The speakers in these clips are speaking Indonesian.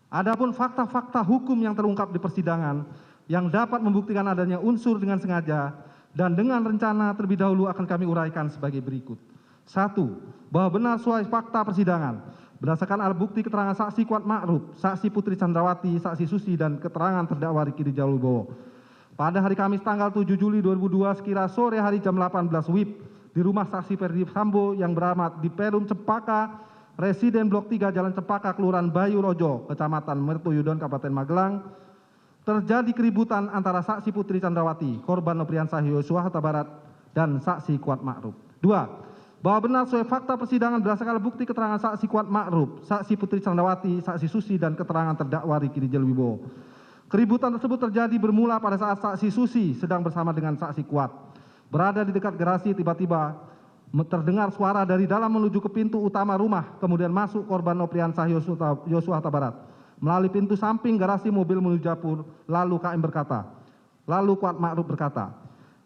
Adapun fakta-fakta hukum yang terungkap di persidangan yang dapat membuktikan adanya unsur dengan sengaja dan dengan rencana terlebih dahulu akan kami uraikan sebagai berikut. 1. Bahwa benar sesuai fakta persidangan berdasarkan alat bukti keterangan saksi Kuat Ma'ruf, saksi Putri Chandrawati, saksi Susi, dan keterangan terdakwa Ricky Rijal Wibowo. Pada hari Kamis tanggal 7 Juli 2002 sekira sore hari jam 18 WIB di rumah saksi Ferdi Sambo yang beramat di Perum Cempaka, Residen Blok 3 Jalan Cempaka, Kelurahan Bayu Rojo, Kecamatan Mertoyudon, Kabupaten Magelang, terjadi keributan antara saksi Putri Chandrawati, korban Nopriansah Yosua Huta Barat, dan saksi Kuat Ma'ruf. 2. Bahwa benar sesuai fakta persidangan berdasarkan bukti keterangan saksi Kuat Ma'ruf, saksi Putri Chandrawati, saksi Susi, dan keterangan terdakwa Ricky Rijal Wibowo. Keributan tersebut terjadi bermula pada saat saksi Susi sedang bersama dengan saksi Kuat berada di dekat garasi. Tiba-tiba terdengar suara dari dalam menuju ke pintu utama rumah, kemudian masuk korban Nopriansah Yosua Huta Barat. Melalui pintu samping garasi mobil menuju dapur, lalu Kuat Ma'ruf berkata,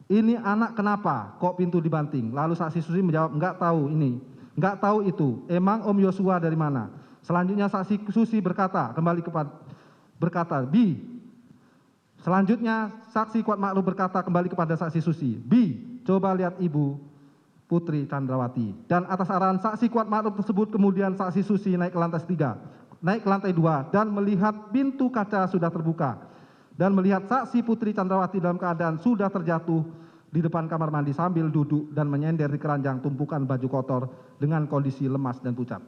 "Ini anak kenapa kok pintu dibanting?" Lalu saksi Susi menjawab, "Enggak tahu ini, enggak tahu itu, emang Om Yosua dari mana?" Selanjutnya saksi Susi berkata, "Bi." Selanjutnya saksi Kuat Ma'ruf berkata kembali kepada saksi Susi, "Bi, coba lihat Ibu Putri Chandrawati." Dan atas arahan saksi Kuat Ma'ruf tersebut kemudian saksi Susi naik ke lantai 2 dan melihat pintu kaca sudah terbuka dan melihat saksi Putri Chandrawati dalam keadaan sudah terjatuh di depan kamar mandi sambil duduk dan menyender di keranjang tumpukan baju kotor dengan kondisi lemas dan pucat.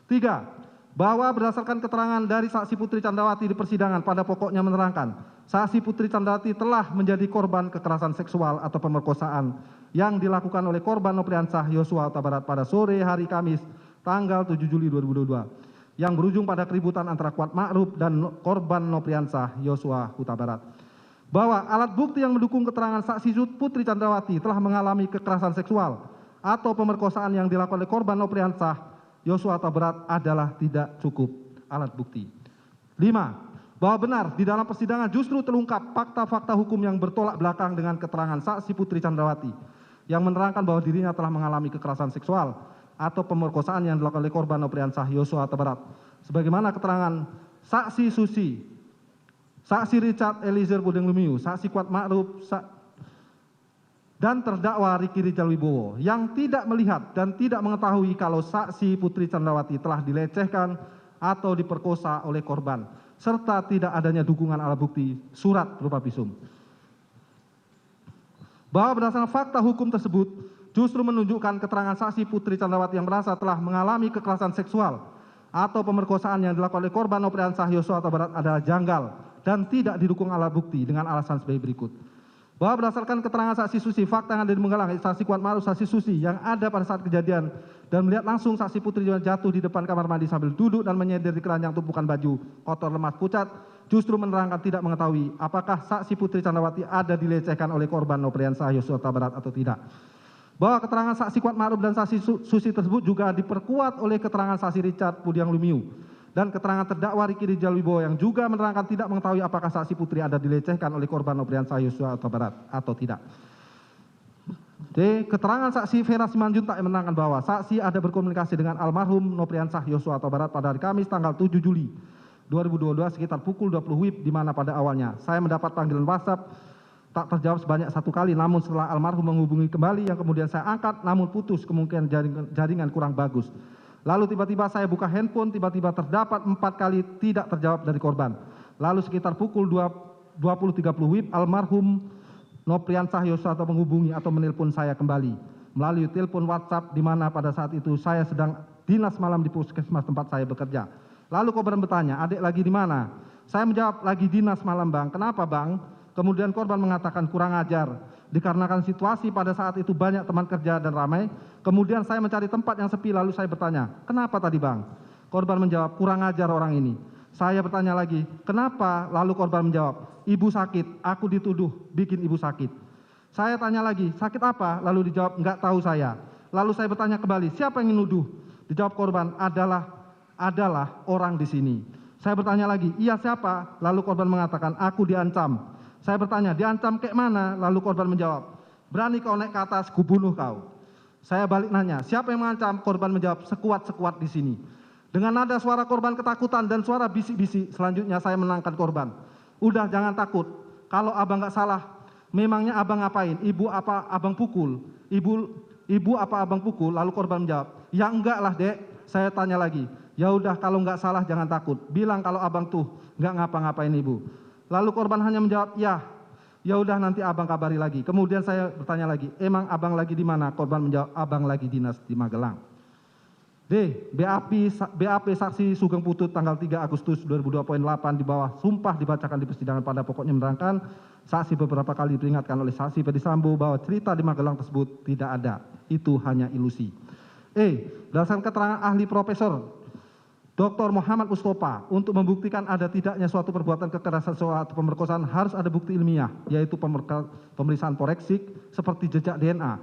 3. Bahwa berdasarkan keterangan dari saksi Putri Chandrawati di persidangan pada pokoknya menerangkan saksi Putri Chandrawati telah menjadi korban kekerasan seksual atau pemerkosaan yang dilakukan oleh korban Nopriansah Yosua Huta Barat pada sore hari Kamis tanggal 7 Juli 2022 yang berujung pada keributan antara Kuat Ma'ruf dan korban Nopriansah Yosua Huta Barat. Bahwa alat bukti yang mendukung keterangan saksi Putri Chandrawati telah mengalami kekerasan seksual atau pemerkosaan yang dilakukan oleh korban Nopriansah Yosua Huta Barat adalah tidak cukup alat bukti. 5. Bahwa benar di dalam persidangan justru terungkap fakta-fakta hukum yang bertolak belakang dengan keterangan saksi Putri Chandrawati yang menerangkan bahwa dirinya telah mengalami kekerasan seksual atau pemerkosaan yang dilakukan oleh korban Nopriansah Yosua Huta Barat. Sebagaimana keterangan saksi Susi, saksi Richard Eliezer Pudeng Lumiu, saksi Kuat Ma'ruf, dan terdakwa Ricky Rijal Wibowo yang tidak melihat dan tidak mengetahui kalau saksi Putri Chandrawati telah dilecehkan atau diperkosa oleh korban, serta tidak adanya dukungan alat bukti surat berupa visum. Bahwa berdasarkan fakta hukum tersebut justru menunjukkan keterangan saksi Putri Chandrawati yang merasa telah mengalami kekerasan seksual atau pemerkosaan yang dilakukan oleh korban Nopriansah Yosua Huta Barat adalah janggal dan tidak didukung alat bukti dengan alasan sebagai berikut. Bahwa berdasarkan keterangan saksi Susi, fakta yang ada di Menggalang, saksi Kuat Ma'ruf, saksi Susi yang ada pada saat kejadian dan melihat langsung saksi Putri jatuh di depan kamar mandi sambil duduk dan menyender di keranjang tumpukan baju kotor lemas pucat, justru menerangkan tidak mengetahui apakah saksi Putri Chandrawati ada dilecehkan oleh korban Nopriansah Yosua Huta Barat atau tidak. Bahwa keterangan saksi Kuat Ma'ruf dan saksi Susi tersebut juga diperkuat oleh keterangan saksi Richard Pudeng Lumiu dan keterangan terdakwa Ricky Rijal Wibowo yang juga menerangkan tidak mengetahui apakah saksi Putri ada dilecehkan oleh korban Nopriansah Yosua Huta Barat atau tidak. D. Keterangan saksi Vera Simanjuntak yang menerangkan bahwa saksi ada berkomunikasi dengan almarhum Nopriansah Yosua Huta Barat pada hari Kamis tanggal 7 Juli 2022 sekitar pukul 20 WIB, di mana pada awalnya saya mendapat panggilan WhatsApp tak terjawab sebanyak 1 kali, namun setelah almarhum menghubungi kembali yang kemudian saya angkat namun putus, kemungkinan jaringan kurang bagus. Lalu tiba-tiba saya buka handphone, tiba-tiba terdapat 4 kali tidak terjawab dari korban. Lalu sekitar pukul 20.30 WIB almarhum Nopriansah Yosua menghubungi atau menelpon saya kembali melalui telepon WhatsApp, di mana pada saat itu saya sedang dinas malam di puskesmas tempat saya bekerja. Lalu korban bertanya, "Adik lagi di mana?" Saya menjawab, "Lagi dinas malam Bang." "Kenapa Bang?" Kemudian korban mengatakan, "Kurang ajar. Dikarenakan situasi pada saat itu banyak teman kerja dan ramai. Kemudian saya mencari tempat yang sepi, lalu saya bertanya, 'Kenapa tadi Bang?' Korban menjawab, 'Kurang ajar orang ini.' Saya bertanya lagi, 'Kenapa?' Lalu korban menjawab, 'Ibu sakit, aku dituduh bikin ibu sakit.' Saya tanya lagi, 'Sakit apa?' Lalu dijawab, 'Enggak tahu saya.' Lalu saya bertanya kembali, 'Siapa yang menuduh?' Dijawab korban, adalah orang di sini. Saya bertanya lagi, 'Iya siapa?' Lalu korban mengatakan, 'Aku diancam.' Saya bertanya, 'Diancam kayak mana?' Lalu korban menjawab, 'Berani kau naik ke atas, kubunuh kau.' Saya balik nanya, 'Siapa yang mengancam?' Korban menjawab, 'Sekuat-sekuat di sini.' Dengan nada suara korban ketakutan dan suara bisik-bisik, selanjutnya saya menenangkan korban. Udah, jangan takut. Kalau abang nggak salah, memangnya abang ngapain? Ibu apa abang pukul? Ibu apa abang pukul? Lalu korban menjawab, ya enggak lah dek. Saya tanya lagi, ya udah kalau nggak salah jangan takut. Bilang kalau abang tuh nggak ngapa-ngapain ibu. Lalu korban hanya menjawab, ya udah nanti abang kabari lagi. Kemudian saya bertanya lagi, emang abang lagi di mana? Korban menjawab, abang lagi dinas di Magelang. D. BAP saksi Sugeng Putut tanggal 3 Agustus 2028 di bawah sumpah dibacakan di persidangan pada pokoknya menerangkan saksi beberapa kali diperingatkan oleh saksi Ferdisambo bahwa cerita di Magelang tersebut tidak ada. Itu hanya ilusi. E. Berdasarkan keterangan ahli Profesor Dr. Muhammad Mustafa untuk membuktikan ada tidaknya suatu perbuatan kekerasan seksual atau pemerkosaan harus ada bukti ilmiah, yaitu pemeriksaan forensik seperti jejak DNA.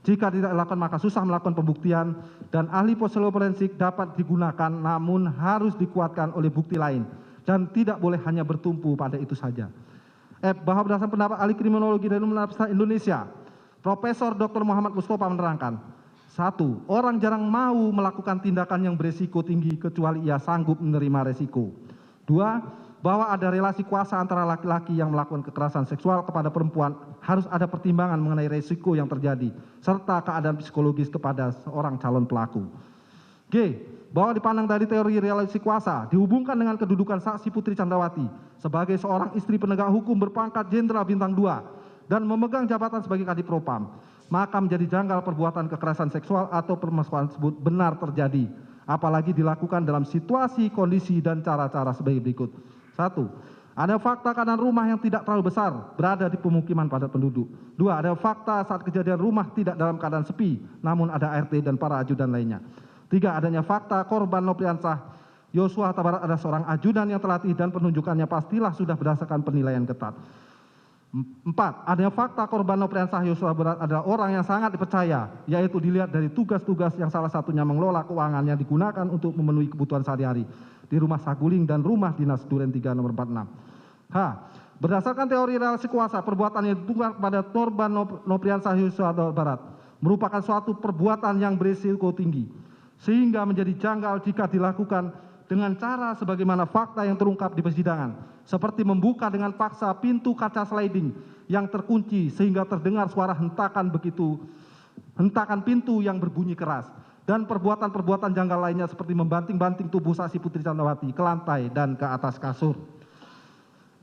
Jika tidak dilakukan maka susah melakukan pembuktian dan ahli forensik dapat digunakan namun harus dikuatkan oleh bukti lain dan tidak boleh hanya bertumpu pada itu saja. F. Bahwa berdasarkan pendapat ahli kriminologi dari Universitas Indonesia, Profesor Dr. Muhammad Mustafa menerangkan, 1. Orang jarang mau melakukan tindakan yang beresiko tinggi kecuali ia sanggup menerima resiko. 2. Bahwa ada relasi kuasa antara laki-laki yang melakukan kekerasan seksual kepada perempuan harus ada pertimbangan mengenai resiko yang terjadi serta keadaan psikologis kepada seorang calon pelaku. G. Bahwa dipandang dari teori relasi kuasa dihubungkan dengan kedudukan saksi Putri Candrawati sebagai seorang istri penegak hukum berpangkat Jenderal Bintang 2 dan memegang jabatan sebagai Kadipropam, maka menjadi janggal perbuatan kekerasan seksual atau permasalahan tersebut benar terjadi, apalagi dilakukan dalam situasi, kondisi, dan cara-cara sebagai berikut. 1. Ada fakta keadaan rumah yang tidak terlalu besar berada di pemukiman padat penduduk. 2. Ada fakta saat kejadian rumah tidak dalam keadaan sepi, namun ada ART dan para ajudan lainnya. 3. Adanya fakta korban Nopriansah Yosua Huta Barat ada seorang ajudan yang terlatih dan penunjukannya pastilah sudah berdasarkan penilaian ketat. 4. Adanya fakta korban Nopriansah Yosua Huta Barat adalah orang yang sangat dipercaya, yaitu dilihat dari tugas-tugas yang salah satunya mengelola keuangan yang digunakan untuk memenuhi kebutuhan sehari-hari di rumah Saguling dan rumah dinas Duren 3 nomor 46. H. Berdasarkan teori relasi kuasa, perbuatan yang dituduhkan pada korban Nopriansah Yosua Huta Barat merupakan suatu perbuatan yang berisiko tinggi, sehingga menjadi janggal jika dilakukan dengan cara sebagaimana fakta yang terungkap di persidangan, seperti membuka dengan paksa pintu kaca sliding yang terkunci sehingga terdengar suara hentakan pintu yang berbunyi keras, dan perbuatan-perbuatan janggal lainnya seperti membanting-banting tubuh saksi Putri Candrawati ke lantai dan ke atas kasur.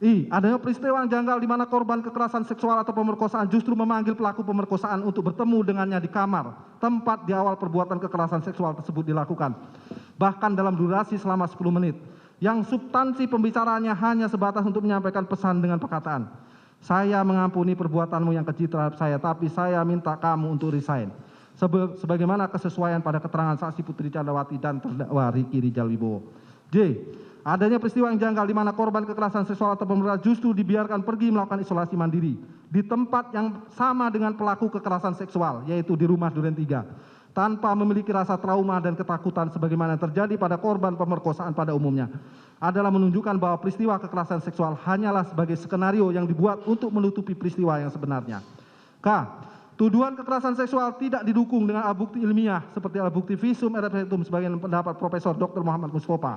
I. Adanya peristiwa yang janggal di mana korban kekerasan seksual atau pemerkosaan justru memanggil pelaku pemerkosaan untuk bertemu dengannya di kamar, tempat di awal perbuatan kekerasan seksual tersebut dilakukan, bahkan dalam durasi selama 10 menit, yang substansi pembicaraannya hanya sebatas untuk menyampaikan pesan dengan perkataan, saya mengampuni perbuatanmu yang keji terhadap saya, tapi saya minta kamu untuk resign. Sebagaimana kesesuaian pada keterangan saksi Putri Candrawati dan terdakwa Riki Rijal Wibowo. J. Adanya peristiwa yang janggal di mana korban kekerasan seksual atau pemerkosaan justru dibiarkan pergi melakukan isolasi mandiri di tempat yang sama dengan pelaku kekerasan seksual, yaitu di rumah Duren 3, tanpa memiliki rasa trauma dan ketakutan sebagaimana yang terjadi pada korban pemerkosaan pada umumnya, adalah menunjukkan bahwa peristiwa kekerasan seksual hanyalah sebagai skenario yang dibuat untuk menutupi peristiwa yang sebenarnya. K. Tuduhan kekerasan seksual tidak didukung dengan alat bukti ilmiah seperti alat bukti visum et repertum sebagai pendapat Profesor Dr. Muhammad Mustafa.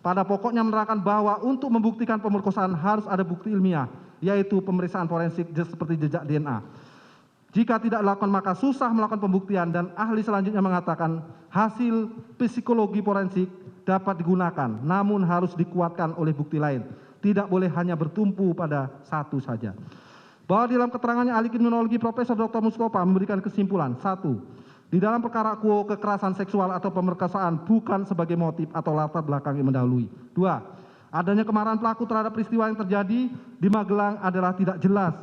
Pada pokoknya menerangkan bahwa untuk membuktikan pemerkosaan harus ada bukti ilmiah, yaitu pemeriksaan forensik seperti jejak DNA. Jika tidak dilakukan maka susah melakukan pembuktian dan ahli selanjutnya mengatakan hasil psikologi forensik dapat digunakan, namun harus dikuatkan oleh bukti lain. Tidak boleh hanya bertumpu pada satu saja. Bahwa di dalam keterangannya ahli kriminologi Profesor Dr. Mustafa memberikan kesimpulan, 1. Di dalam perkara quo kekerasan seksual atau pemerkosaan bukan sebagai motif atau latar belakang yang mendahului. 2. Adanya kemarahan pelaku terhadap peristiwa yang terjadi di Magelang adalah tidak jelas